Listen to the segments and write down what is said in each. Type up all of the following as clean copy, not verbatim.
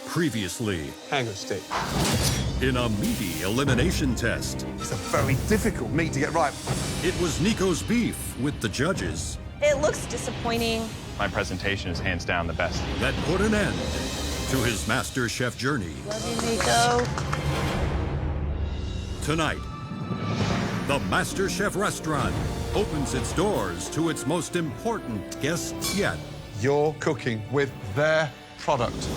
Previously, Hanger steak. in a meaty elimination test, It's a very difficult meat to get right. it was Nico's beef with the judges It looks disappointing. My presentation is hands down the best. that put an end to his MasterChef journey. Love you, Nico. Tonight, the MasterChef restaurant opens its doors to its most important guests yet. You're cooking with their product.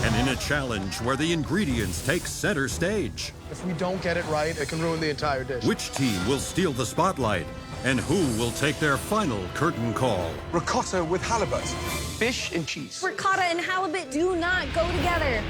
And in a challenge where the ingredients take center stage, If we don't get it right, it can ruin the entire dish. which team will steal the spotlight and who will take their final curtain call? Ricotta with halibut. Fish and cheese. Ricotta and halibut do not go together.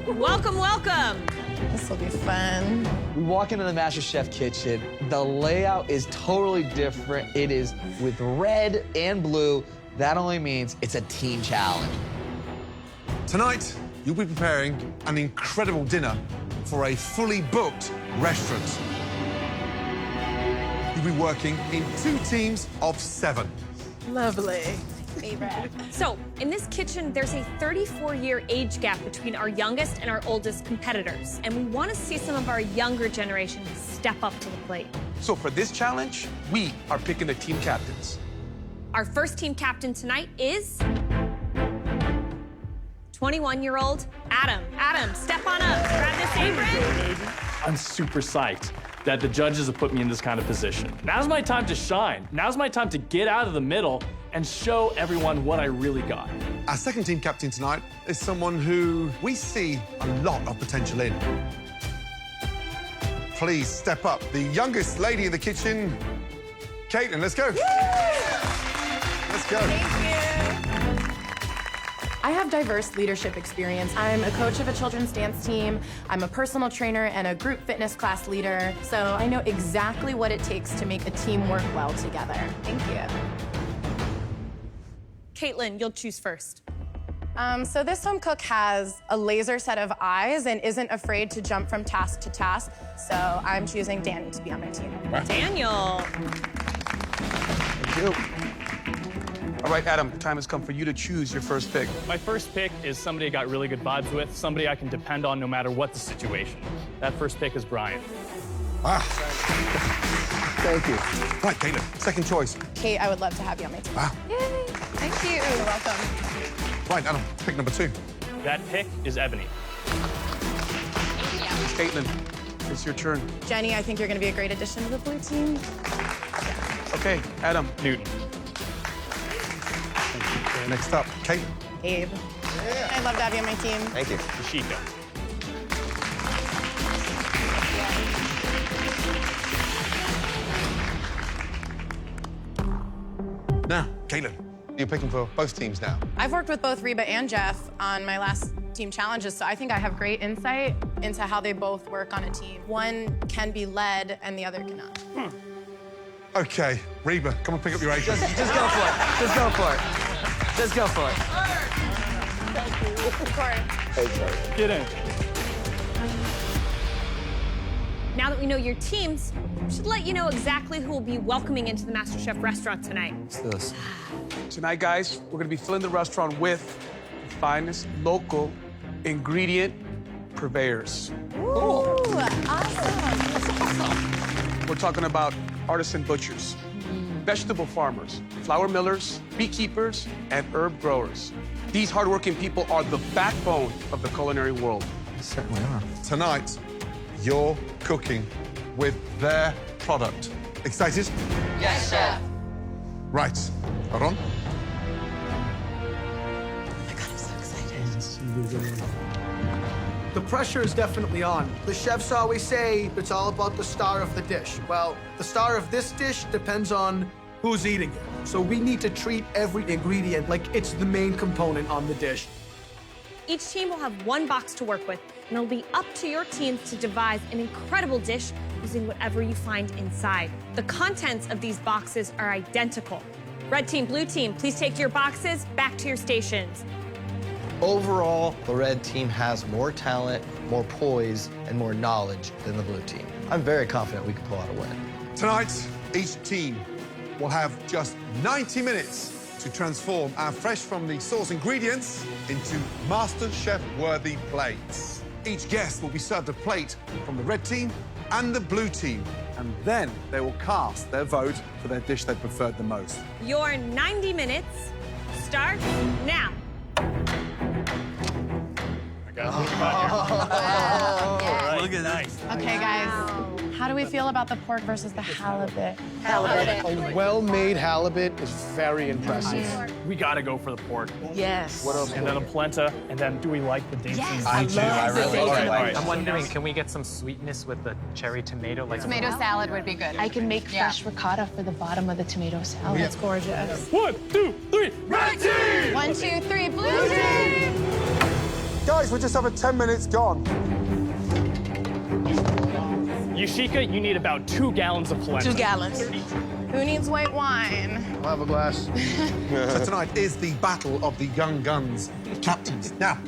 Welcome, welcome. This will be fun. We walk into the MasterChef kitchen. The layout is totally different. It is with red and blue. That only means it's a team challenge. Tonight, you'll be preparing an incredible dinner for a fully booked restaurant. You'll be working in 2 teams of 7. Lovely. So, in this kitchen, there's a 34-year age gap between our youngest and our oldest competitors. And we want to see some of our younger generation step up to the plate. So for this challenge, we are picking the team captains. Our first team captain tonight is 21-year-old Adam. Adam, step on up. Grab this apron. I'm super psyched that the judges have put me in this kind of position. Now's my time to shine. Now's my time to get out of the middle and show everyone what I really got. Our second team captain tonight is someone who we see a lot of potential in. Please step up. The youngest lady in the kitchen, Caitlin, let's go. Let's go. I have diverse leadership experience. I'm a coach of a children's dance team. I'm a personal trainer and a group fitness class leader. So I know exactly what it takes to make a team work well together. Thank you. Caitlin, you'll choose first. So this home cook has a laser set of eyes and isn't afraid to jump from task to task. So I'm choosing Danny to be on my team. Daniel. Thank you. All right, Adam, the time has come for you to choose your first pick. My first pick is somebody I got really good vibes with, somebody I can depend on no matter what the situation. That first pick is Brian. Thank you. Right, Caitlin, second choice. Kate, I would love to have you on my team. Wow. Yay. Thank you. You're welcome. Right, Adam, pick number 2. That pick is Ebony. Caitlin, it's your turn. Jenny, I think you're going to be a great addition to the blue team. Okay, Adam. Newton. Next up, Kate. Abe. I'd love to have you on my team. Thank you. Tashika. Now, Caitlin, you're picking for both teams now. I've worked with both Reba and Jeff on my last team challenges, so I think I have great insight into how they both work on a team. One can be led and the other cannot. Okay, Reba, come and pick up your apron. Just go for it. Just go for it. Just go for it. Get in. Now that we know your teams, we should let you know exactly who will be welcoming into the MasterChef restaurant tonight. What's this? Tonight, guys, we're gonna be filling the restaurant with the finest local ingredient purveyors. Ooh, awesome. We're talking about artisan butchers, vegetable farmers, flour millers, beekeepers, and herb growers. These hardworking people are the backbone of the culinary world. They certainly are. Tonight, you're cooking with their product. Excited? Yes, chef. Right, hold on. Oh my God, I'm so excited. The pressure is definitely on. The chefs always say it's all about the star of the dish. Well, the star of this dish depends on who's eating it. So we need to treat every ingredient like it's the main component on the dish. Each team will have one box to work with, and it'll be up to your teams to devise an incredible dish using whatever you find inside. The contents of these boxes are identical. Red team, blue team, please take your boxes back to your stations. Overall, the red team has more talent, more poise, and more knowledge than the blue team. I'm very confident we can pull out a win. Tonight, each team will have just 90 minutes to transform our fresh from the source ingredients into MasterChef-worthy plates. Each guest will be served a plate from the red team and the blue team, and then they will cast their vote for their dish they preferred the most. Your 90 minutes start now. Look at that. Okay, guys. How do we feel about the pork versus the halibut? A well-made halibut is very impressive. We gotta go for the pork. Yes. What else? And then the polenta. And then do we like the dates? Yes, I do. I really like I'm wondering, can we get some sweetness with the cherry tomato? Like Tomato salad would be good. I can make fresh ricotta for the bottom of the tomato salad. That's gorgeous. 1, 2, 3, red team! 1, 2, 3, blue team! Guys, we just have 10 minutes gone. Yoshika, you need about 2 gallons of polenta. 2 gallons. Who needs white wine? I'll have a glass. So tonight is the battle of the young guns captains. Now,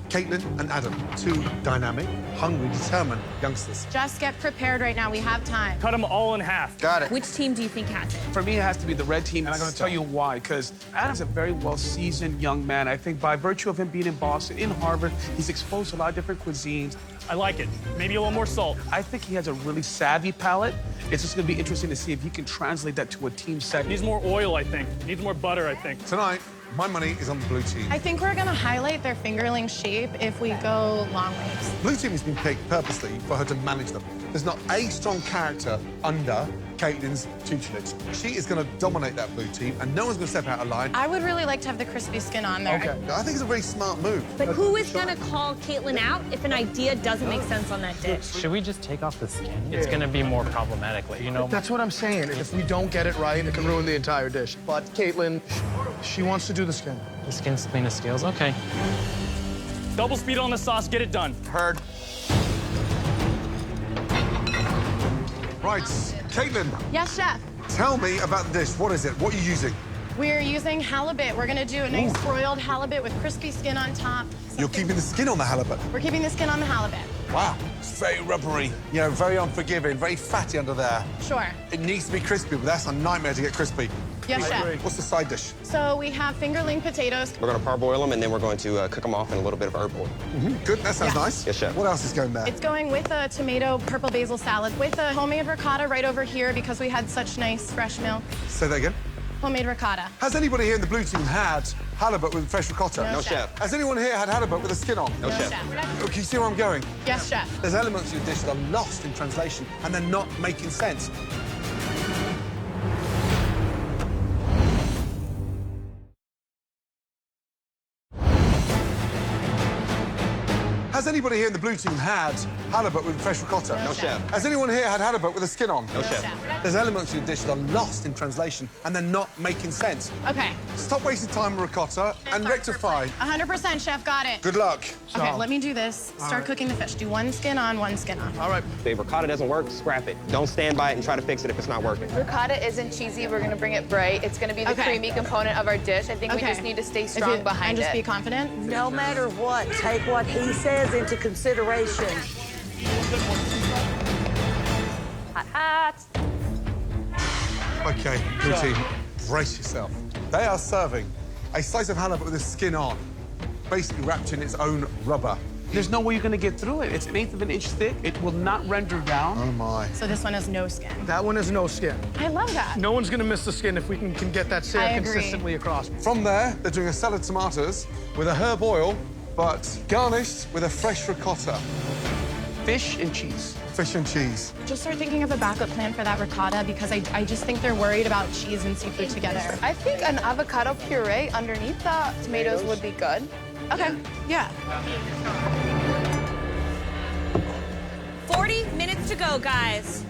Caitlin and Adam, 2 dynamic, hungry, determined youngsters. Just get prepared right now. We have time. Cut them all in half. Got it. Which team do you think has it? For me, it has to be the red team, and I'm going to tell you why. Because Adam's a very well-seasoned young man. I think by virtue of him being in Boston, in Harvard, he's exposed to a lot of different cuisines. I like it. Maybe a little more salt. I think he has a really savvy palate. It's just going to be interesting to see if he can translate that to a team setting. Needs more oil, I think. Needs more butter, I think. Tonight, my money is on the blue team. I think we're gonna highlight their fingerling shape if we go long waves. Blue team has been picked purposely for her to manage them. There's not a strong character under Caitlin's tutelage. She is going to dominate that blue team, and no one's going to step out of line. I would really like to have the crispy skin on there. Okay. I think it's a very smart move. But who is going to call Caitlin out if an idea doesn't make sense on that dish? should we just take off the skin? It's going to be more problematic, like, you know. That's what I'm saying. If we don't get it right, it can ruin the entire dish. But Caitlin, she wants to do the skin. The skin's clean as scales. Okay. Double speed on the sauce, get it done. Heard. Right, Caitlin, Yes, chef. tell me about the dish. What is it? What are you using? We're using halibut. We're gonna do a nice broiled halibut with crispy skin on top. You're keeping the skin on the halibut. We're keeping the skin on the halibut. Wow, it's very rubbery. You know, very unforgiving, very fatty under there. Sure. It needs to be crispy, but that's a nightmare to get crispy. Yes, chef. What's the side dish? So we have fingerling potatoes. We're going to parboil them, and then we're going to cook them off in a little bit of herb oil. Good, that sounds nice. Yes, chef. What else is going there? It's going with a tomato purple basil salad with a homemade ricotta right over here because we had such nice fresh milk. Say that again. Homemade ricotta. Has anybody here in the blue team had halibut with fresh ricotta? No, chef. Has anyone here had halibut with the skin on? No, chef. Oh, can you see where I'm going? Yes, chef. There's elements of your dish that are lost in translation and they're not making sense. Has anybody here in the blue team had halibut with fresh ricotta? No, chef. Has anyone here had halibut with the skin on? No, chef. There's elements of your dish that are lost in translation and they're not making sense. Okay. Stop wasting time with ricotta and rectify. 100%, chef. Got it. Good luck. Okay, let me do this. Start cooking the fish. Do one skin on, one skin off. All right. If ricotta doesn't work, scrap it. Don't stand by it and try to fix it if it's not working. Ricotta isn't cheesy. We're gonna bring it bright. It's gonna be the creamy component of our dish. I think we just need to stay strong behind and it. just be confident. No matter what, take what he says into consideration. Hot, hot. Okay, blue team, brace yourself. They are serving a slice of halibut with the skin on, basically wrapped in its own rubber. There's no way you're going to get through it. It's 1/8 of an inch thick. It will not render down. Oh, my. So this one has no skin. That one is no skin. I love that. No one's gonna miss the skin if we can get that I sail agree. consistently across. From there, they're doing a salad tomatoes with a herb oil, but garnished with a fresh ricotta. Fish and cheese. Fish and cheese. Just start thinking of a backup plan for that ricotta because I just think they're worried about cheese and seafood together. I think an avocado puree underneath the tomatoes would be good. Okay, yeah. 40 minutes to go, guys.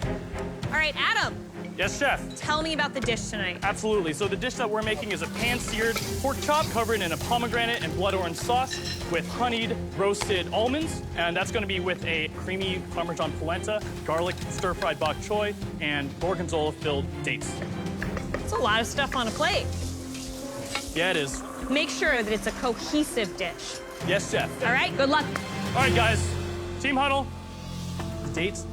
All right, Adam, Yes, chef. tell me about the dish tonight. Absolutely. So the dish that we're making is a pan-seared pork chop covered in a pomegranate and blood orange sauce with honeyed roasted almonds. And that's going to be with a creamy Parmesan polenta, garlic stir-fried bok choy, and gorgonzola-filled dates. It's a lot of stuff on a plate. Yeah, it is. Make sure that it's a cohesive dish. Yes, chef. All right, good luck. All right, guys. Team huddle. The dates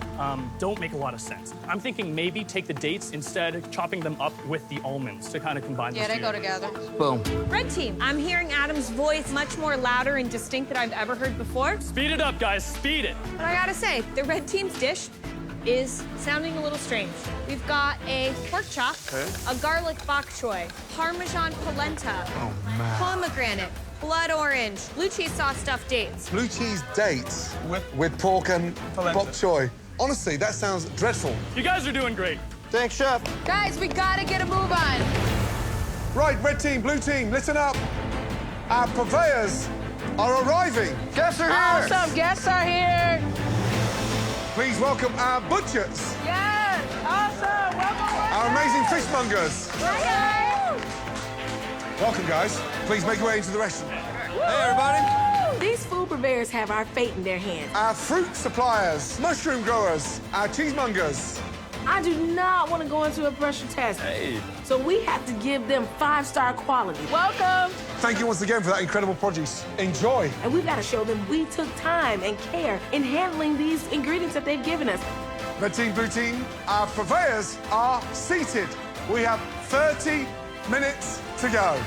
don't make a lot of sense. I'm thinking maybe take the dates instead, chopping them up with the almonds to kind of combine Yeah, them they go together. Boom. Red team, I'm hearing Adam's voice much more louder and distinct than I've ever heard before. Speed it up, guys. Speed it. But I gotta say, the red team's dish is sounding a little strange. We've got a pork chop, a garlic bok choy, Parmesan polenta, pomegranate, blood orange, blue cheese sauce stuffed dates. Blue cheese dates with pork and bok choy. Honestly, that sounds dreadful. You guys are doing great. Thanks, chef. Guys, we gotta get a move on. Right, red team, blue team, listen up. Our purveyors are arriving. Guests are here. Awesome, guests are here. Please welcome our butchers, Yes, awesome. Welcome. our amazing fishmongers. Hi, guys. Welcome, guys. Please make your way into the restaurant. Hey, everybody. These food purveyors have our fate in their hands. Our fruit suppliers, mushroom growers, our cheesemongers. I do not want to go into a pressure test. Hey. So we have to give them 5-star quality. Welcome. Thank you once again for that incredible produce. Enjoy. And we've got to show them we took time and care in handling these ingredients that they've given us. Red team, blue team, our purveyors are seated. We have 30 minutes to go.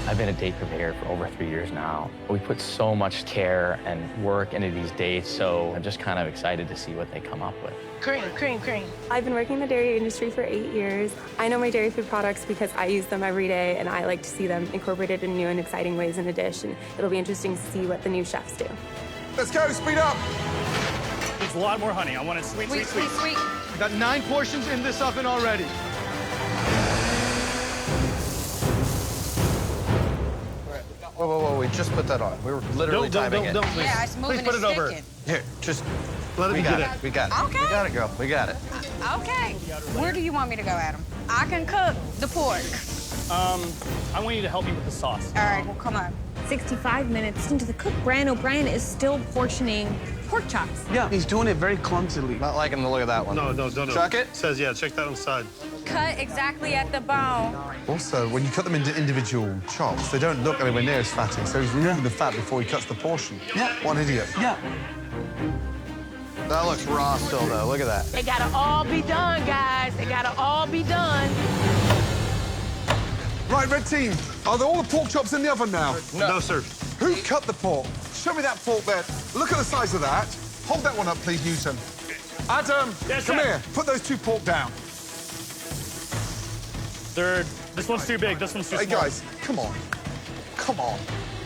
I've been a date purveyor for over 3 years now. We put so much care and work into these dates, so I'm just kind of excited to see what they come up with. Cream, cream, cream. I've been working in the dairy industry for 8 years. I know my dairy food products because I use them every day, and I like to see them incorporated in new and exciting ways in a dish, and it'll be interesting to see what the new chefs do. Let's go, speed up. There's a lot more honey. I want it sweet, sweet, sweet. Sweet. We got 9 portions in this oven already. Whoa, whoa, whoa, we just put that on. We were literally timing it. Please. Yeah, it's moving. Please put it over. Here, just let me get it. We got it. Okay. We got it, girl. We got it. Okay. Where do you want me to go, Adam? I can cook the pork. I want you to help me with the sauce. All right, well, come on. 65 minutes into the cook, Brian O'Brien is still portioning pork chops. Yeah, he's doing it very clumsily. Not liking the look of that one. No, no, don't. Chuck it? Says, yeah, check that on the side. Cut exactly at the bone. Also, when you cut them into individual chops, they don't look anywhere near as fatty, so he's removing the fat before he cuts the portion. Yeah. What an idiot. Yeah. That looks raw still, though. Look at that. They gotta all be done, guys. They gotta all be done. Right, red team, are there all the pork chops in the oven now? No, sir. Who cut the pork? Show me that pork there. Look at the size of that. Hold that one up, please, Newton. Adam, Yes, come chef. here. Put those 2 pork down. Third. This one's too big. This one's too Hey, small. guys, come on. Come on.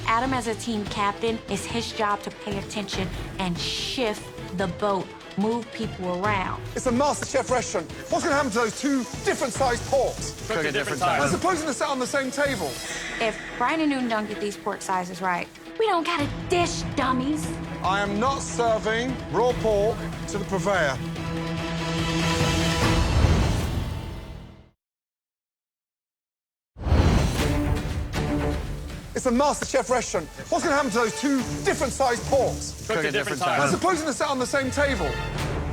Adam, as a team captain, it's his job to pay attention and shift the boat, move people around. It's a MasterChef restaurant. What's going to happen to those 2 different-sized porks? Cook at different They're times. supposed to sit on the same table. If Brian and Newton don't get these pork sizes right, we don't got a dish, dummies. I am not serving raw pork to the purveyor. It's a MasterChef restaurant. What's going to happen to those 2 different-sized porks? Cook at different times. They're supposed to sit on the same table.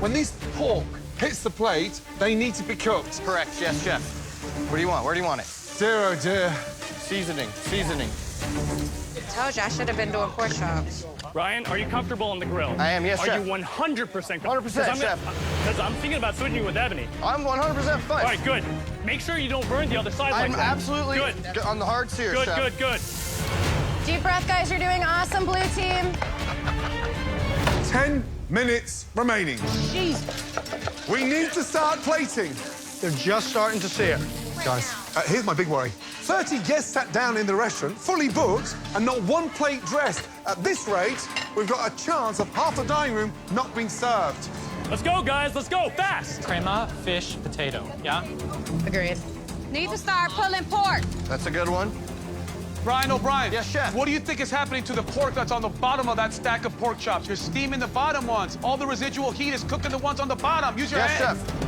When these pork hits the plate, they need to be cooked. Correct, yes, chef. What do you want? Where do you want it? Dear, oh dear. Seasoning, seasoning. Told you, I should have been doing pork chops. Ryan, are you comfortable on the grill? I am, yes, Are chef. you 100% comfortable? 100%, chef. Because I'm thinking about switching you with Ebony. I'm 100% fine. All right, good. Make sure you don't burn the other side I'm like that. absolutely Good. on the hard sear, Good, chef. good, good. Deep breath, guys. You're doing awesome, blue team. 10 minutes remaining. Jeez. We need to start plating. They're just starting to sear. Guys, here's my big worry. 30 guests sat down in the restaurant, fully booked, and not 1 plate dressed. At this rate, we've got a chance of half the dining room not being served. Let's go, guys. Let's go. Fast. Crema, fish, potato. Yeah? Agreed. Need to start pulling pork. That's a good one. Brian O'Brien. Yes, chef. What do you think is happening to the pork that's on the bottom of that stack of pork chops? You're steaming the bottom ones. All the residual heat is cooking the ones on the bottom. Use your Yes, hands. chef.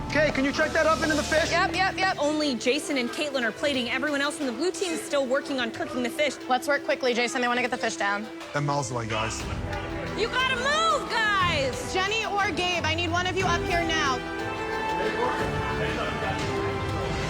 Okay, can you check that oven in the fish? Yep. Only Jason and Caitlin are plating. Everyone else in the blue team is still working on cooking the fish. Let's work quickly, Jason. They want to get the fish down. They're miles away, guys. You gotta move, guys! Jenny or Gabe, I need one of you up here now.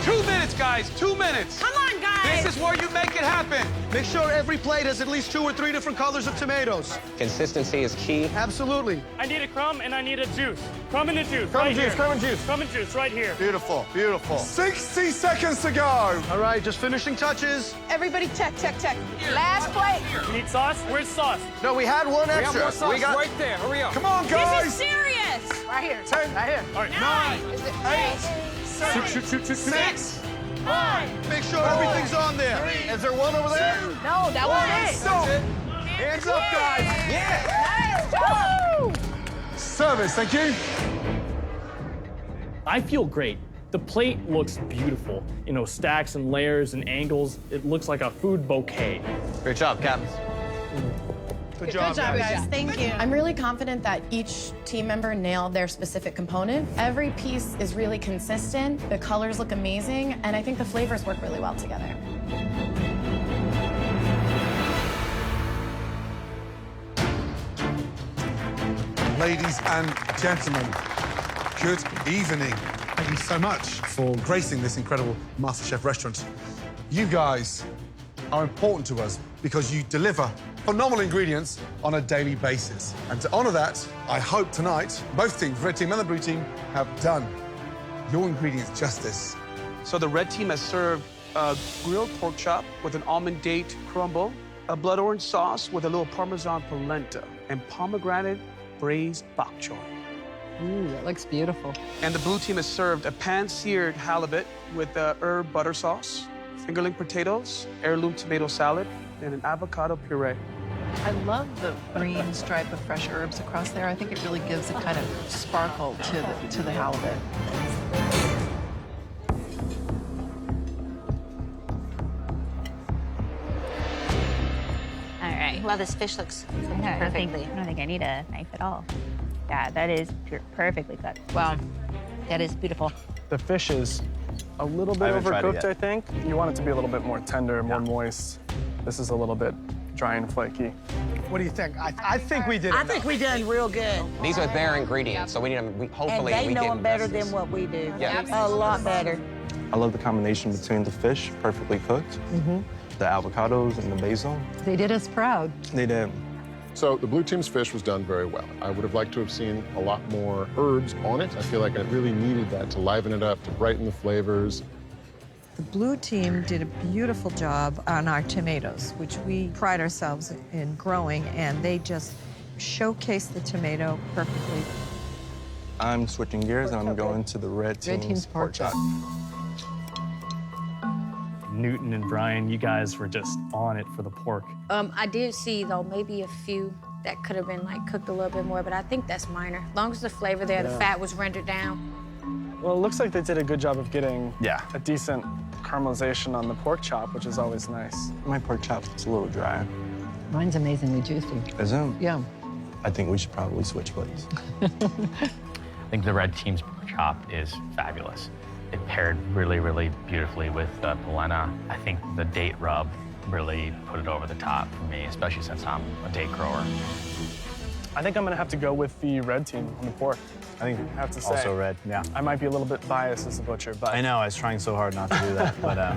2 minutes, guys. 2 minutes. Come on, guys! This is where you make it happen. Make sure every plate has at least 2 or 3 different colors of tomatoes. Consistency is key. Absolutely. I need a crumb and I need a juice. Crumb and a juice. Crumb right and juice, here. crumb and juice. Crumb and juice right here. Beautiful, beautiful. 60 seconds to go. All right, just finishing touches. Everybody check, check, check. Last plate. You need sauce? Where's sauce? No, we had one extra. We have more sauce got right there. Hurry up. Come on, guys. This is serious. Right here. 10, Right here. All right. 9, Is it 8, 7, 6, 5. Make sure everything's on there. Is there one over there? No, that was it. Stop. Hands up, guys. Yeah. Woo! Service, thank you. I feel great. The plate looks beautiful. You know, stacks and layers and angles. It looks like a food bouquet. Great job, Captain. Good job, guys. Thank you. I'm really confident that each team member nailed their specific component. Every piece is really consistent. The colors look amazing, and I think the flavors work really well together. Ladies and gentlemen, good evening. Thank you so much for gracing this incredible MasterChef restaurant. You guys are important to us because you deliver phenomenal ingredients on a daily basis. And to honor that, I hope tonight both teams, red team and the blue team, have done your ingredients justice. So the red team has served a grilled pork chop with an almond date crumble, a blood orange sauce with a little Parmesan polenta, and pomegranate braised bok choy. Ooh, that looks beautiful. And the blue team has served a pan-seared halibut with herb butter sauce, fingerling potatoes, heirloom tomato salad, and an avocado puree. I love the green stripe of fresh herbs across there. I think it really gives a kind of sparkle to the halibut. All right. Well, this fish looks perfectly. I don't think I need a knife at all. Yeah, that is perfectly cut. Wow, that is beautiful. The fish is a little bit overcooked, I think. You want it to be a little bit more tender, more moist. This is a little bit dry and flaky. What do you think? I think we did I think we done real good. These are their ingredients, so we need them. Hopefully, And they we know can them better invest than what we do. Yeah. A lot better. I love the combination between the fish, perfectly cooked, the avocados and the basil. They did us proud. They did. So the blue team's fish was done very well. I would have liked to have seen a lot more herbs on it. I feel like I really needed that to liven it up, to brighten the flavors. The blue team did a beautiful job on our tomatoes, which we pride ourselves in growing, and they just showcased the tomato perfectly. I'm switching gears and I'm going to the red team's pork chop. Newton and Brian, you guys were just on it for the pork. I did see, though, maybe a few that could have been, like, cooked a little bit more, but I think that's minor. As long as the flavor there, the fat was rendered down. Well, it looks like they did a good job of getting a decent caramelization on the pork chop, which is always nice. My pork chop is a little dry. Mine's amazingly juicy. Is it? Yeah. I think we should probably switch plates. I think the red team's pork chop is fabulous. It paired really, really beautifully with the polenta. I think the date rub really put it over the top for me, especially since I'm a date grower. I think I'm gonna have to go with the red team on the pork. I think I have to say. Also red, yeah. I might be a little bit biased as a butcher, but I know, I was trying so hard not to do that, but I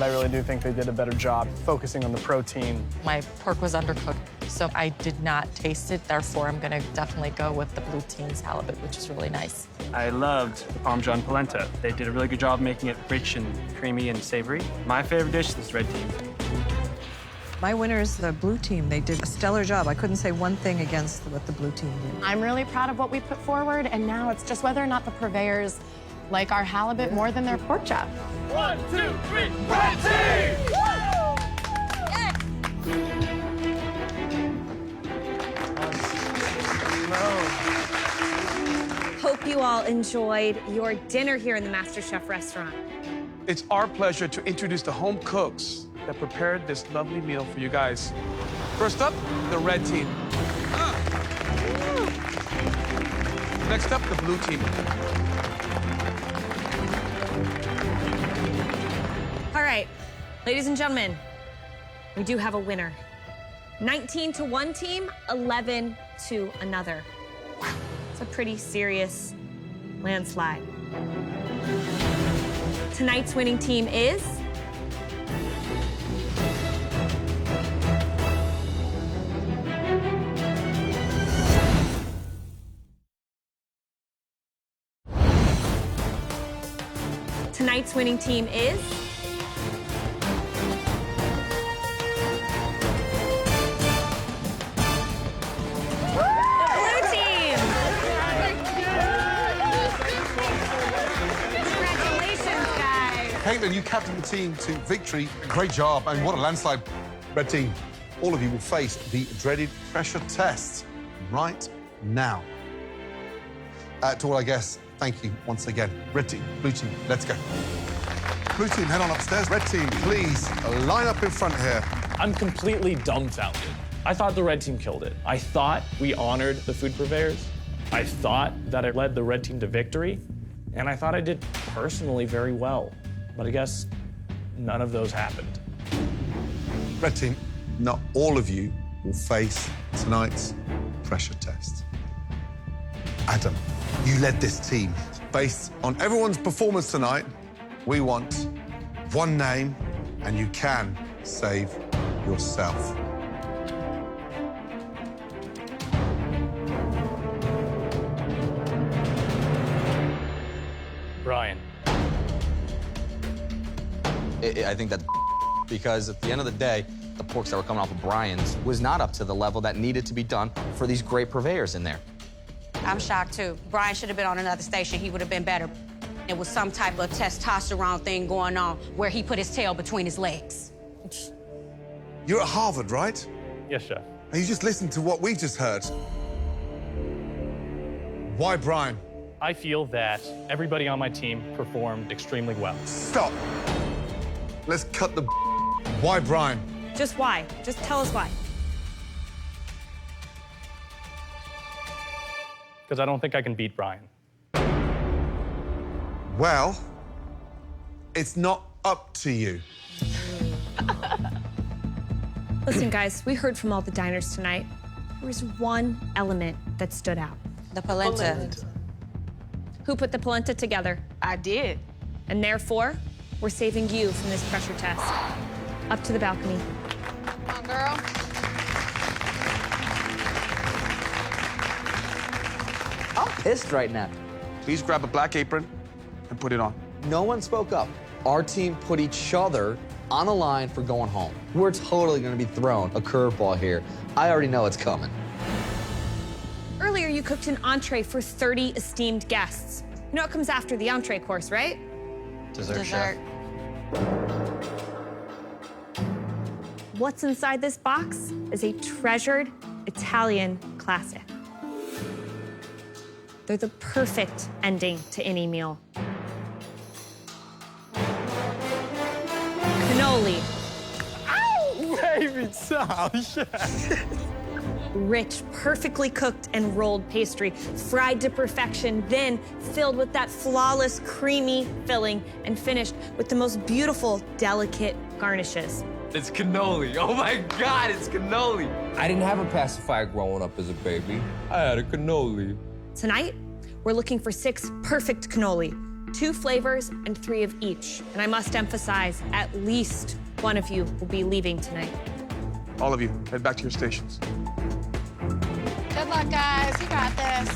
really do think they did a better job focusing on the protein. My pork was undercooked, so I did not taste it. Therefore, I'm gonna definitely go with the blue team's halibut, which is really nice. I loved the Parmesan polenta. They did a really good job making it rich and creamy and savory. My favorite dish is red team. My winner is the blue team. They did a stellar job. I couldn't say one thing against what the blue team did. I'm really proud of what we put forward, and now it's just whether or not the purveyors like our halibut more than their pork chop. 1, 2, 3, red team! Hope you all enjoyed your dinner here in the MasterChef restaurant. It's our pleasure to introduce the home cooks that prepared this lovely meal for you guys. First up, the red team. Next up, the blue team. All right, ladies and gentlemen, we do have a winner. 19 to one team, 11 to another. Wow, it's a pretty serious landslide. Tonight's winning team is Tonight's winning team is... Caitlin, you captained the team to victory. Great job, and what a landslide. Red team, all of you will face the dreaded pressure test right now. To all our guests, thank you once again. Red team, blue team, let's go. Blue team, head on upstairs. Red team, please line up in front here. I'm completely dumbfounded. I thought the red team killed it. I thought we honored the food purveyors. I thought that I led the red team to victory. And I thought I did personally very well. But I guess none of those happened. Red team, not all of you will face tonight's pressure test. Adam, you led this team. Based on everyone's performance tonight, we want one name, and you can save yourself. Brian. I think that's because at the end of the day, the porks that were coming off of Brian's was not up to the level that needed to be done for these great purveyors in there. I'm shocked, too. Brian should have been on another station. He would have been better. It was some type of testosterone thing going on where he put his tail between his legs. You're at Harvard, right? Yes, Chef. And you just listened to what we just heard. Why Brian? I feel that everybody on my team performed extremely well. Stop. Let's cut the... Why Brian? Just why? Just tell us why. Because I don't think I can beat Brian. Well, it's not up to you. Listen, guys, we heard from all the diners tonight. There was one element that stood out. The polenta. Who put the polenta together? I did. And therefore, we're saving you from this pressure test. Up to the balcony. Come on, girl. I'm pissed right now. Please grab a black apron and put it on. No one spoke up. Our team put each other on a line for going home. We're totally going to be thrown a curveball here. I already know it's coming. Earlier, you cooked an entree for 30 esteemed guests. You know what comes after the entree course, right? Dessert, chef. What's inside this box is a treasured Italian classic. They're the perfect ending to any meal. Cannoli. Ow! Baby, stop. Rich, perfectly cooked and rolled pastry, fried to perfection, then filled with that flawless, creamy filling, and finished with the most beautiful, delicate garnishes. It's cannoli. Oh my God, it's cannoli. I didn't have a pacifier growing up as a baby. I had a cannoli. Tonight, we're looking for 6 perfect cannoli, 2 flavors and 3 of each. And I must emphasize, at least one of you will be leaving tonight. All of you, head back to your stations. Good luck, guys. You got this.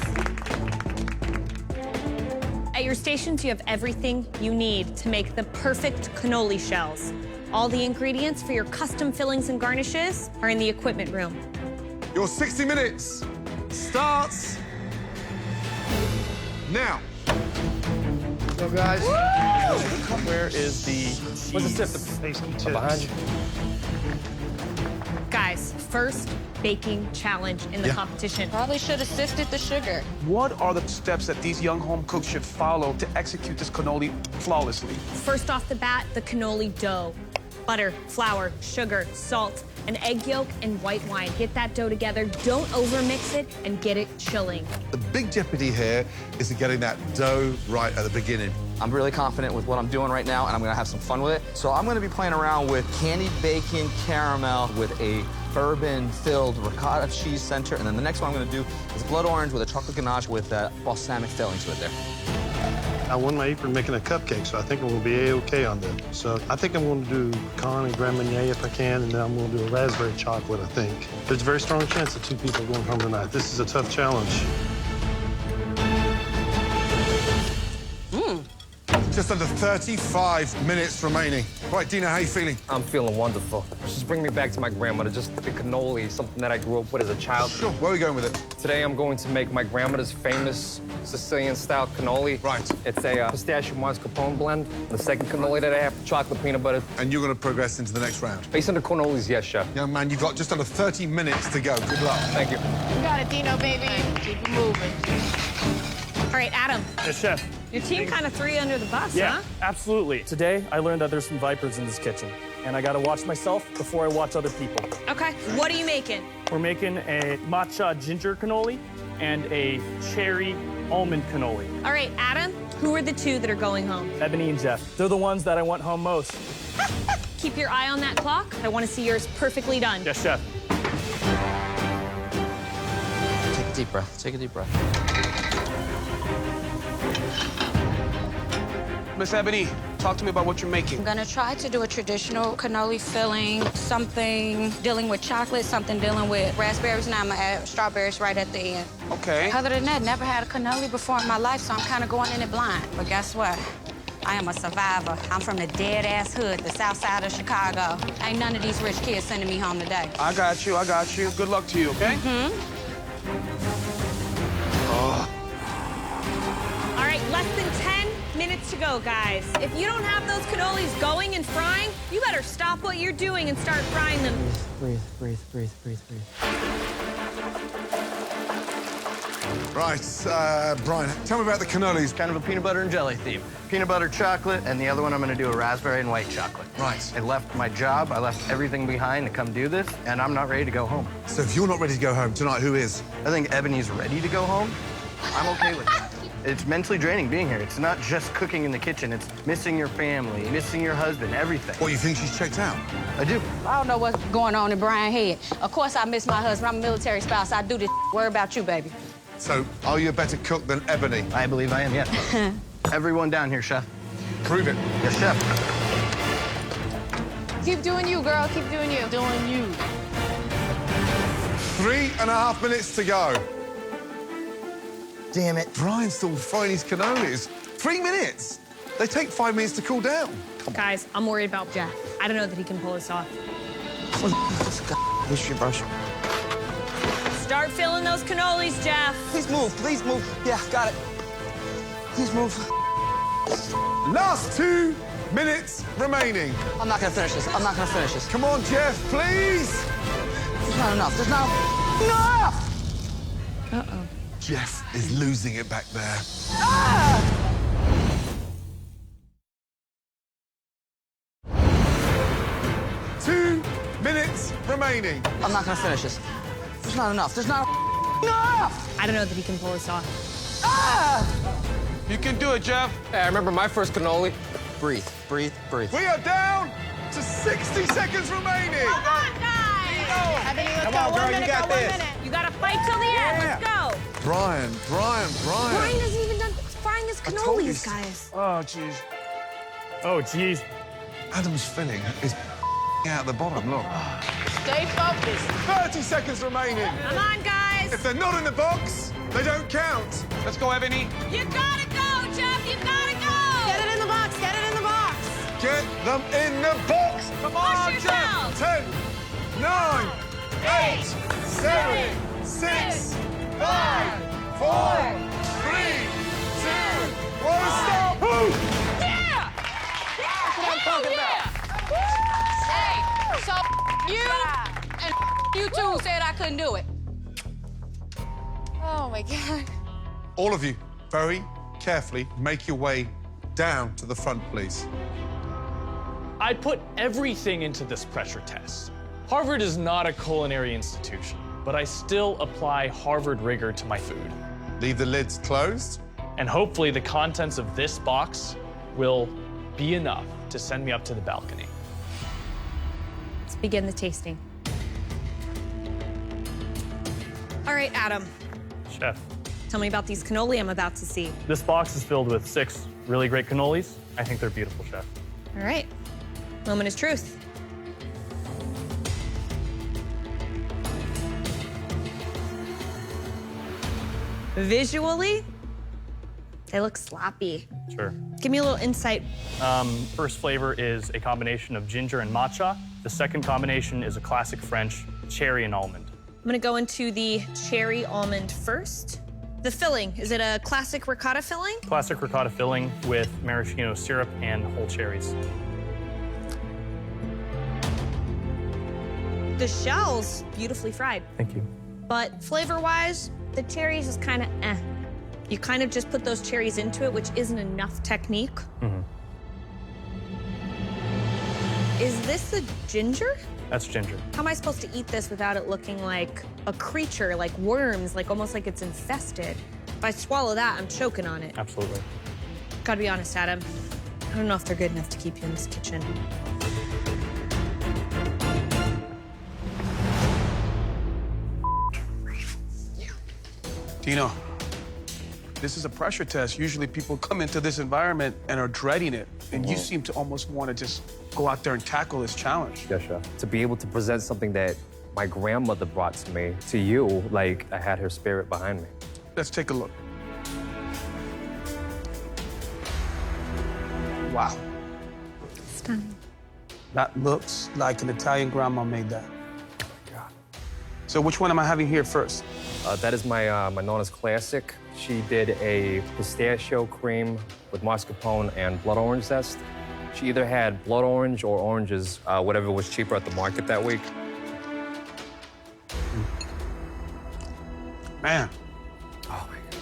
At your stations, you have everything you need to make the perfect cannoli shells. All the ingredients for your custom fillings and garnishes are in the equipment room. Your 60 minutes starts now. Go, guys. Where is the... What's the tip? Behind you. Guys, first baking challenge in the competition. Probably should have sifted the sugar. What are the steps that these young home cooks should follow to execute this cannoli flawlessly? First off the bat, the cannoli dough. Butter, flour, sugar, salt, an egg yolk, and white wine. Get that dough together, don't overmix it, and get it chilling. The big jeopardy here is in getting that dough right at the beginning. I'm really confident with what I'm doing right now, and I'm gonna have some fun with it. So I'm gonna be playing around with candied bacon caramel with a bourbon-filled ricotta cheese center, and then the next one I'm gonna do is blood orange with a chocolate ganache with balsamic filling to it there. I won my apron making a cupcake, so I think I'm gonna be A-okay on that. So I think I'm gonna do pecan and Grand Marnier if I can, and then I'm gonna do a raspberry chocolate, I think. There's a very strong chance that 2 people are going home tonight. This is a tough challenge. Just under 35 minutes remaining. Right, Dino, how are you feeling? I'm feeling wonderful. Just bring me back to my grandmother. Just the cannoli, something that I grew up with as a child. Sure, where are we going with it? Today I'm going to make my grandmother's famous Sicilian-style cannoli. Right. It's a pistachio mascarpone blend. The second cannoli that I have, chocolate peanut butter. And you're going to progress into the next round? Based on the cannolis, yes, chef. Young man, you've got just under 30 minutes to go. Good luck. Thank you. You got it, Dino, baby. Keep it moving. All right, Adam. Yes, chef. Your team kind of threw you under the bus, Yeah, huh? absolutely. Today, I learned that there's some vipers in this kitchen, and I gotta watch myself before I watch other people. Okay, what are you making? We're making a matcha ginger cannoli and a cherry almond cannoli. All right, Adam, who are the two that are going home? Ebony and Jeff. They're the ones that I want home most. Keep your eye on that clock. I want to see yours perfectly done. Yes, chef. Take a deep breath. Take a deep breath. Miss Ebony, talk to me about what you're making. I'm gonna try to do a traditional cannoli filling, something dealing with chocolate, something dealing with raspberries, and I'm gonna add strawberries right at the end. Okay. Other than that, never had a cannoli before in my life, so I'm kind of going in it blind. But guess what? I am a survivor. I'm from the dead-ass hood, the south side of Chicago. Ain't none of these rich kids sending me home today. I got you, I got you. Good luck to you, okay? All right, less than 10 minutes to go, guys. If you don't have those cannolis going and frying, you better stop what you're doing and start frying them. Breathe, breathe, breathe, breathe, breathe. Right, Brian, tell me about the cannolis. Kind of a peanut butter and jelly theme. Peanut butter chocolate, and the other one I'm gonna do a raspberry and white chocolate. Right. I left my job, I left everything behind to come do this, and I'm not ready to go home. So if you're not ready to go home tonight, who is? I think Ebony's ready to go home. I'm okay with that. It's mentally draining being here. It's not just cooking in the kitchen. It's missing your family, missing your husband, everything. What, you think she's checked out? I do. I don't know what's going on in Brian's head. Of course I miss my husband. I'm a military spouse. I do this. Worry about you, baby. So, are you a better cook than Ebony? I believe I am, yeah. Everyone down here, chef. Prove it. Yes, chef. Keep doing you, girl. Keep doing you. Doing you. 3.5 minutes to go. Damn it. Brian's still frying his cannolis. 3 minutes. They take 5 minutes to cool down. Guys, I'm worried about Jeff. I don't know that he can pull this off. History brush. Start filling those cannolis, Jeff. Please move, please move. Yeah, got it. Please move. Last 2 minutes remaining. I'm not gonna finish this. I'm not gonna finish this. Come on, Jeff, please. There's not enough. There's not enough. Uh-oh. Jeff is losing it back there. Ah! 2 minutes remaining. I'm not gonna finish this. There's not enough. There's not enough. I don't know that he can pull this off. Ah! You can do it, Jeff. Hey, I remember my first cannoli. Breathe, breathe, breathe. We are down to 60 seconds remaining. Come on, guys! Ebony, let's Come go. on, girl, 1 minute, you got go. 1 this. minute. You gotta fight till the end. Let's go. Brian. Brian hasn't even done frying his told you. cannolis, guys. Oh, jeez. Oh, jeez. Adam's filling is out the bottom, look. Stay focused. 30 seconds remaining. Come on, guys. If they're not in the box, they don't count. Let's go, Ebony. You gotta go, Jeff. You gotta go. Get it in the box. Get it in the box. Get them in the box. Come on, Push Jeff. yourself. 10, 9, 8, 7, 6, 5, 4, 3, 2, 1, stop. Woo! Yeah! That's what I'm talking about. Hey, so you and you two said I couldn't do it. Oh, my God. All of you, very carefully make your way down to the front, please. I put everything into this pressure test. Harvard is not a culinary institution, but I still apply Harvard rigor to my food. Leave the lids closed. And hopefully the contents of this box will be enough to send me up to the balcony. Let's begin the tasting. All right, Adam. Chef, Tell me about these cannoli I'm about to see. this box is filled with 6 really great cannolis. I think they're beautiful, chef. All right. Moment of truth. Visually, They look sloppy. Sure. Give me a little insight. First flavor is a combination of ginger and matcha. The second combination is a classic French cherry and almond. I'm gonna go into the cherry almond first. The filling, is it a classic ricotta filling? Classic ricotta filling with maraschino syrup and whole cherries. The shell's beautifully fried. Thank you. But flavor-wise, the cherries is kind of eh. You kind of just put those cherries into it, which isn't enough technique. Mm-hmm. Is this the ginger? That's ginger. How am I supposed to eat this without it looking like a creature, like worms, like almost like it's infested? If I swallow that, I'm choking on it. Absolutely. Gotta be honest, Adam. I don't know if they're good enough to keep you in this kitchen. Dino, this is a pressure test. Usually people come into this environment and are dreading it, and you seem to almost want to just go out there and tackle this challenge. Yes, chef. To be able to present something that my grandmother brought to me, to you, like I had her spirit behind me. Let's take a look. Wow. Stunning. That looks like an Italian grandma made that. So which one am I having here first? That is my Nona's classic. She did a pistachio cream with mascarpone and blood orange zest. She either had blood orange or oranges, whatever was cheaper at the market that week. Man. Oh my God.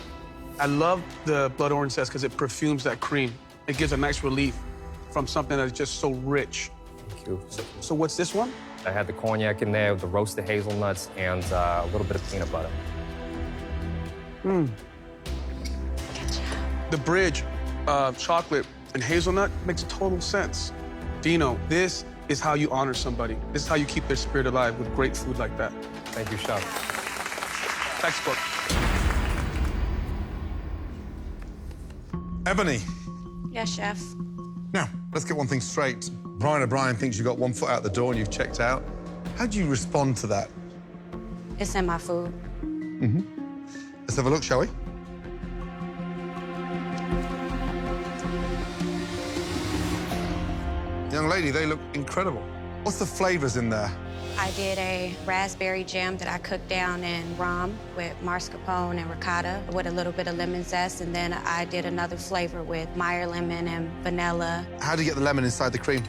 I love the blood orange zest because it perfumes that cream. It gives a nice relief from something that's just so rich. Thank you. So what's this one? I had the cognac in there, the roasted hazelnuts, and a little bit of peanut butter. Mm. The bridge, chocolate and hazelnut makes total sense. Dino, this is how you honor somebody. This is how you keep their spirit alive with great food like that. Thank you, chef. Textbook. Ebony, Yes, chef. now, let's get one thing straight. Brian O'Brien thinks you've got one foot out the door and you've checked out. How do you respond to that? It's in my food. Mm-hmm. Let's have a look, shall we? Young lady, they look incredible. What's the flavors in there? I did a raspberry jam that I cooked down in rum with mascarpone and ricotta with a little bit of lemon zest, and then I did another flavor with Meyer lemon and vanilla. How do you get the lemon inside the cream?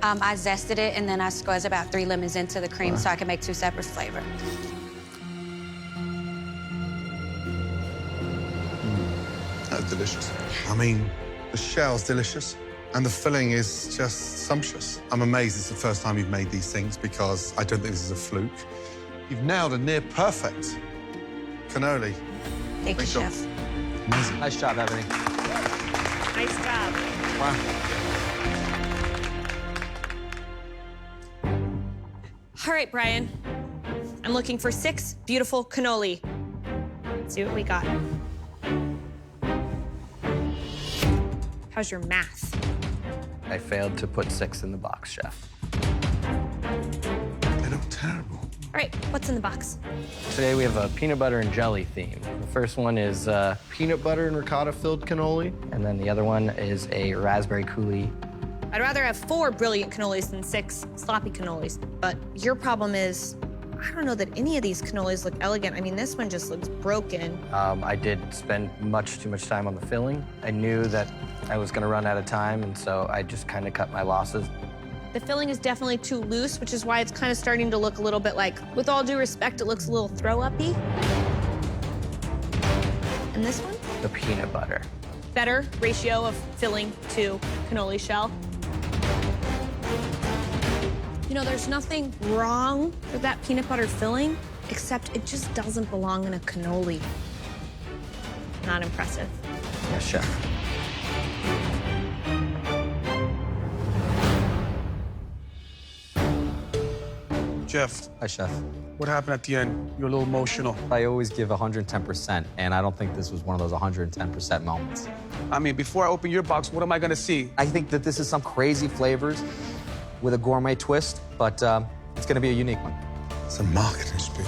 I zested it, and then I squeezed about 3 lemons into the cream so I can make 2 separate flavors. That's delicious. I mean, the shell's delicious, and the filling is just sumptuous. I'm amazed it's the first time you've made these things because I don't think this is a fluke. You've nailed a near perfect cannoli. Thank you, chef. Amazing. Nice job, Ebony. Nice job. Wow. All right, Brian. I'm looking for 6 beautiful cannoli. Let's see what we got. How's your math? I failed to put 6 in the box, chef. They look terrible. All right, what's in the box? Today we have a peanut butter and jelly theme. The first one is peanut butter and ricotta filled cannoli, and then the other one is a raspberry coulis. I'd rather have 4 brilliant cannolis than 6 sloppy cannolis. But your problem is, I don't know that any of these cannolis look elegant. I mean, this one just looks broken. I did spend much too much time on the filling. I knew that I was gonna run out of time, and so I just kind of cut my losses. The filling is definitely too loose, which is why it's kind of starting to look a little bit like, with all due respect, it looks a little throw-uppy. And this one? The peanut butter. Better ratio of filling to cannoli shell. You know, there's nothing wrong with that peanut butter filling, except it just doesn't belong in a cannoli. Not impressive. Yes, chef. Jeff. Hi, Chef. What happened at the end? You're a little emotional. I always give 110%, and I don't think this was one of those 110% moments. I mean, before I open your box, what am I gonna see? I think that this is some crazy flavors with a gourmet twist, but it's gonna be a unique one. It's a marketing spiel.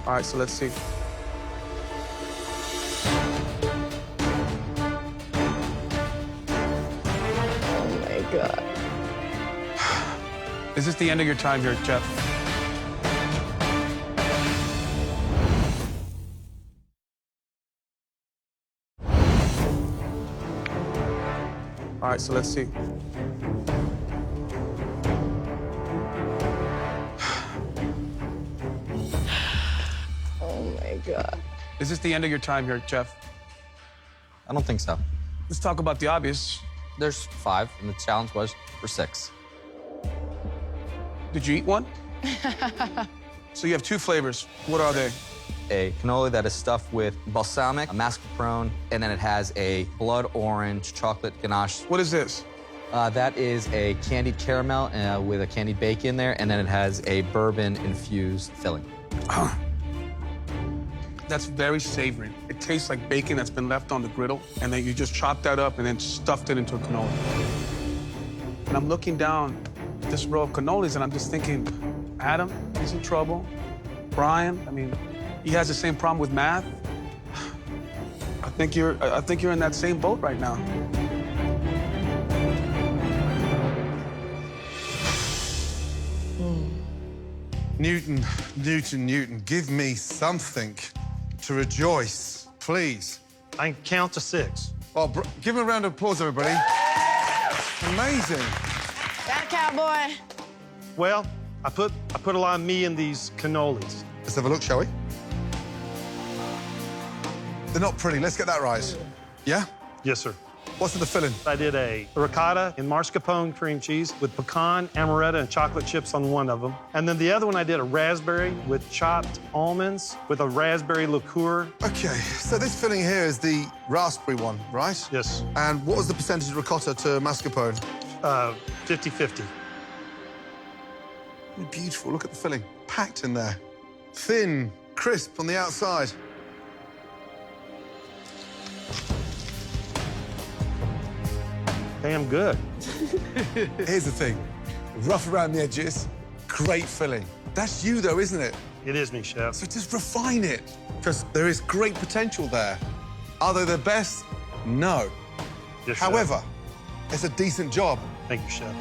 All right, so let's see. God. Is this the end of your time here, Jeff? All right, so let's see. Oh my God. Is this the end of your time here, Jeff? I don't think so. Let's talk about the obvious. There's 5, and the challenge was for 6. Did you eat one? So you have 2 flavors. What are they? A cannoli that is stuffed with balsamic, a mascarpone, and then it has a blood orange chocolate ganache. What is this? That is a candied caramel with a candied bacon in there, and then it has a bourbon-infused filling. That's very savory. It tastes like bacon that's been left on the griddle, and then you just chop that up and then stuffed it into a cannoli. And I'm looking down at this row of cannolis, and I'm just thinking, Adam, he's in trouble. Brian, I mean, he has the same problem with math. I think you're in that same boat right now. Newton, give me something to rejoice, please. I can count to 6. Oh, give him a round of applause, everybody. Amazing. That cowboy. Well, I put a lot of me in these cannolis. Let's have a look, shall we? They're not pretty. Let's get that right. Yeah? Yes, sir. What's in the filling? I did a ricotta and mascarpone cream cheese with pecan, amaretto, and chocolate chips on one of them. And then the other one, I did a raspberry with chopped almonds with a raspberry liqueur. Okay, so this filling here is the raspberry one, right? Yes. And what was the percentage ricotta to mascarpone? 50-50. Beautiful. Look at the filling. Packed in there. Thin, crisp on the outside. Damn good. Here's the thing. Rough around the edges, great filling. That's you, though, isn't it? It is me, Chef. So just refine it, because there is great potential there. Are they the best? No. Yes, However, Chef. it's a decent job. Thank you, Chef.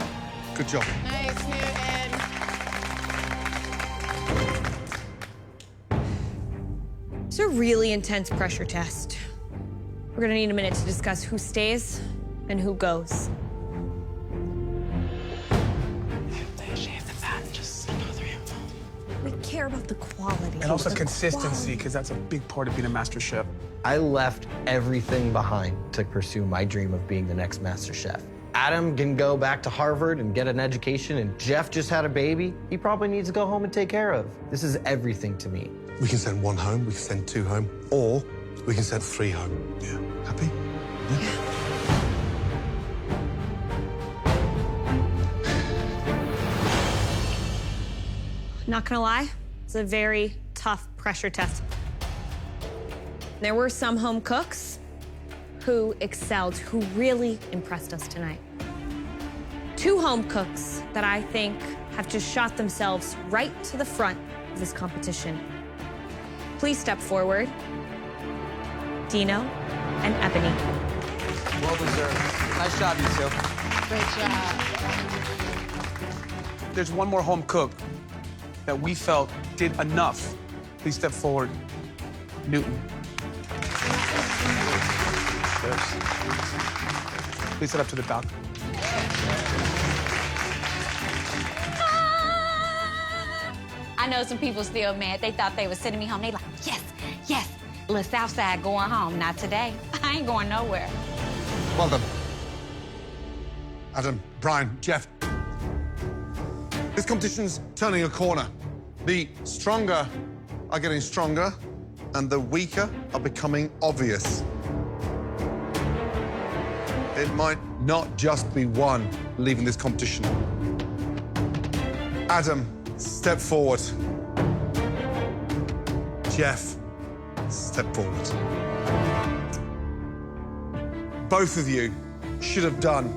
Good job. Nice, Newton. It's a really intense pressure test. We're gonna need a minute to discuss who stays and who goes. We care about the quality. And also The consistency, because that's a big part of being a master chef. I left everything behind to pursue my dream of being the next master chef. Adam can go back to Harvard and get an education, and Jeff just had a baby. He probably needs to go home and take care of. This is everything to me. We can send 1 home, we can send 2 home, or we can send 3 home. Yeah. Happy? Yeah. Not gonna lie, it's a very tough pressure test. There were some home cooks who excelled, who really impressed us tonight. 2 home cooks that I think have just shot themselves right to the front of this competition. Please step forward. Dino and Ebony. Well deserved. Nice job, you two. Great job. There's one more home cook that we felt did enough. Please step forward. Newton. Please step up to the balcony. I know some people still mad. They thought they were sending me home. They like, yes, yes. Little Southside going home. Not today. I ain't going nowhere. Well done. Adam, Brian, Jeff. This competition's turning a corner. The stronger are getting stronger, and the weaker are becoming obvious. It might not just be one leaving this competition. Adam, step forward. Jeff, step forward. Both of you should have done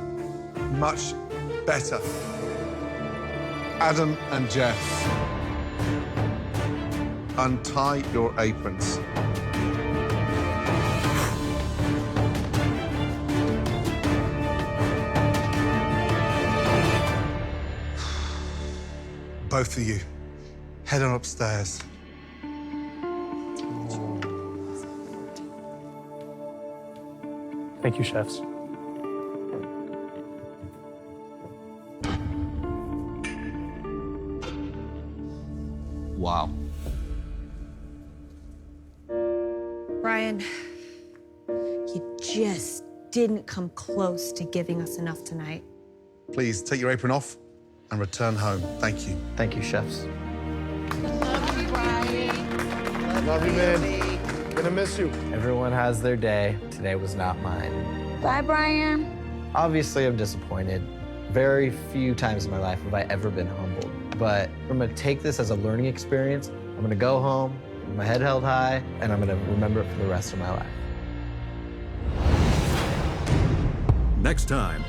much better. Adam and Jeff, untie your aprons. both of you. Head on upstairs. Thank you, chefs. Wow. Brian, you just didn't come close to giving us enough tonight. Please take your apron off and return home. Thank you. Thank you, chefs. Love you, man. Gonna miss you. Everyone has their day. Today was not mine. Bye, Brian. Obviously, I'm disappointed. Very few times in my life have I ever been humbled. But I'm gonna take this as a learning experience. I'm gonna go home with my head held high, and I'm gonna remember it for the rest of my life. Next time.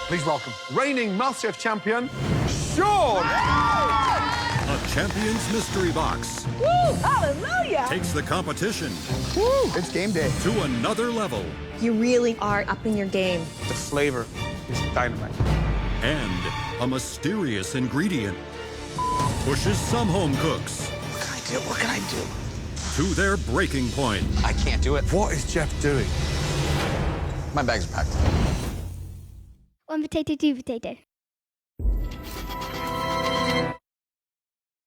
Please welcome reigning MasterChef champion, Sean! A champion's mystery box Woo! Hallelujah! takes the competition Woo! It's game day. to another level. You really are upping your game. The flavor is dynamite. And a mysterious ingredient pushes some home cooks What can I do? to their breaking point. I can't do it. What is Jeff doing? My bags are packed. One potato, two potato.